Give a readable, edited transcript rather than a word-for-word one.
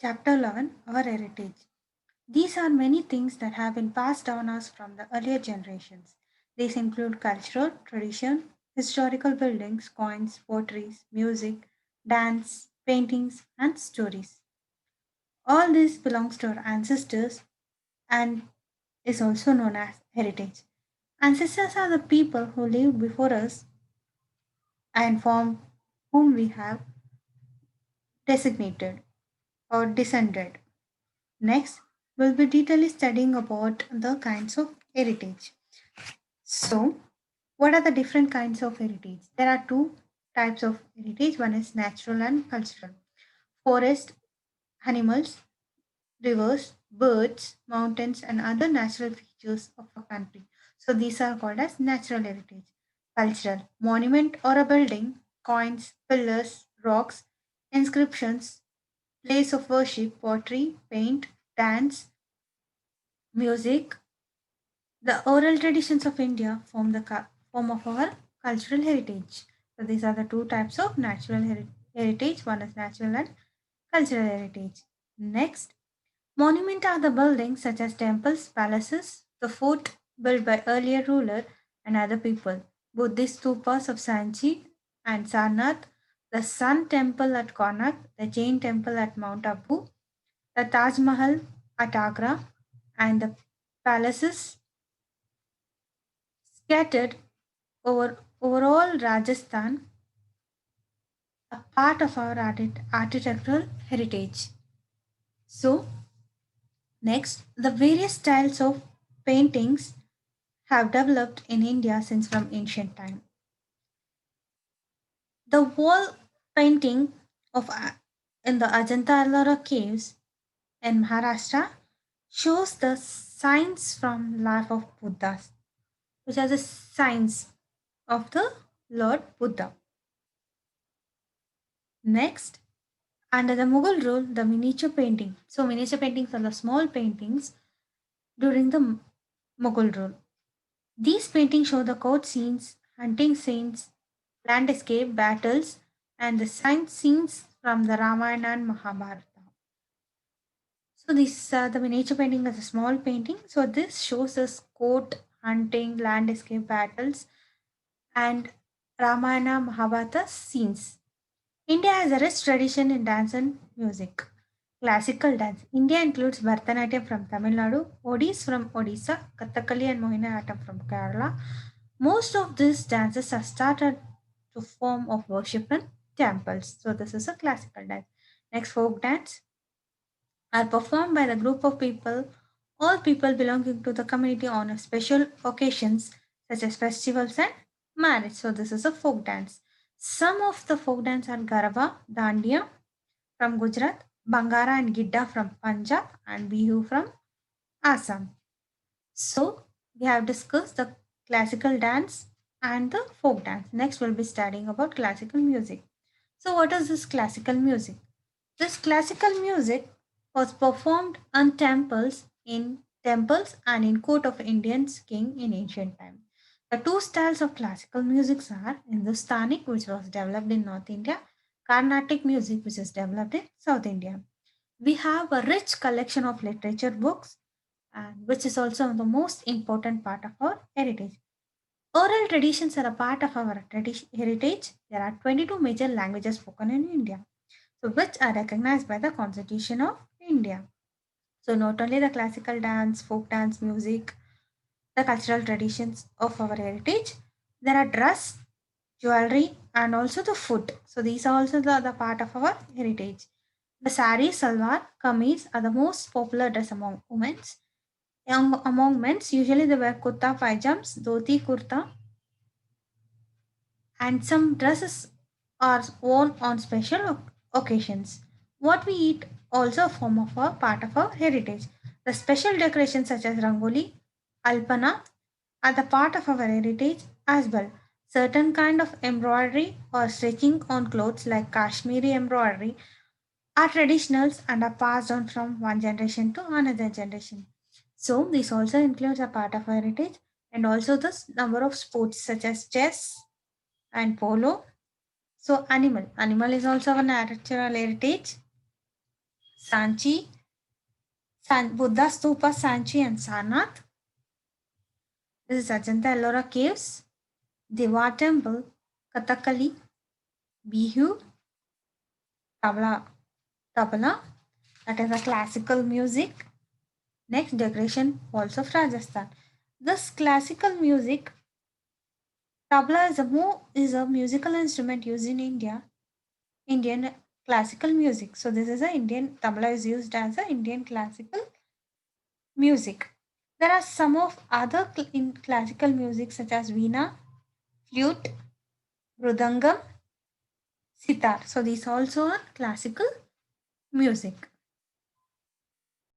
Chapter 11, Our Heritage. These are many things that have been passed down us from the earlier generations. These include cultural, tradition, historical buildings, coins, potteries, music, dance, paintings, and stories. All this belongs to our ancestors and is also known as heritage. Ancestors are the people who lived before us and from whom we have designated or descended. Next, we'll be detailing studying about the kinds of heritage. So, what are the different kinds of heritage? There are two types of heritage. One is natural and cultural. Forest, animals, rivers, birds, mountains, and other natural features of a country. So these are called as natural heritage. Cultural, monument or a building, coins, pillars, rocks, inscriptions, place of worship, pottery, paint, dance, music. The oral traditions of India form the form of our cultural heritage. So these are the two types of natural heritage. One is natural and cultural heritage. Next, monument are the buildings such as temples, palaces, the fort built by earlier ruler and other people. Buddhist stupas of Sanchi and Sarnath, the Sun Temple at Konark, the Jain Temple at Mount Abu, the Taj Mahal at Agra, and the palaces scattered overall Rajasthan, a part of our architectural heritage. So, next, the various styles of paintings have developed in India since from ancient time. The wall painting of in the Ajanta Ellora caves in Maharashtra shows the signs from life of Buddha, which are the signs of the Lord Buddha. Next, under the Mughal rule, the miniature painting. So, miniature paintings are the small paintings during the Mughal rule. These paintings show the court scenes, hunting scenes, landscape, battles, and the science scenes from the Ramayana and Mahabharata. So, this the miniature painting is a small painting. So, this shows us court, hunting, landscape, battles, and Ramayana Mahabharata scenes. India has a rich tradition in dance and music. Classical dance. India includes Bharatanatyam from Tamil Nadu, Odis from Odisha, Kathakali and Mohiniyattam from Kerala. Most of these dances are started to form of worship in temples. So this is a classical dance. Next, folk dance are performed by the group of people, all people belonging to the community on a special occasions such as festivals and marriage. So this is a folk dance. Some of the folk dance are Garba, Dandiya from Gujarat, Bangara and Gidda from Punjab, and Bihu from Assam. So we have discussed the classical dance and the folk dance. Next, we'll be studying about classical music. So, what is this classical music? This classical music was performed on temples and in court of Indian king in ancient time. The two styles of classical music are Hindustani, which was developed in North India, Carnatic music, which is developed in South India. We have a rich collection of literature books, and which is also the most important part of our heritage. Oral traditions are a part of our heritage. There are 22 major languages spoken in India, so which are recognized by the Constitution of India. So not only the classical dance, folk dance, music, the cultural traditions of our heritage, there are dress, jewelry, and also the food. So these are also the part of our heritage. The sari, salwar, kameez are the most popular dress among women. Among men, usually they wear kurta pajams, dhoti kurta, and some dresses are worn on special occasions. What we eat also a form of a part of our heritage. The special decorations such as rangoli, alpana are the part of our heritage as well. Certain kind of embroidery or stitching on clothes like Kashmiri embroidery are traditionals and are passed on from one generation to another generation. So this also includes a part of our heritage and also the number of sports such as chess and polo. So animal is also a natural heritage. Sanchi, Buddha Stupa, Sanchi, and Sarnath. This is Ajanta Ellora Caves, Deva Temple, Kathakali, Bihu, Tabla, that is a classical music. Next, decoration walls of Rajasthan. This classical music, tabla is a musical instrument used in Indian classical music. So this is a Indian tabla is used as a Indian classical music. There are some of other in classical music such as veena, flute, mridangam, sitar. So these also are classical music.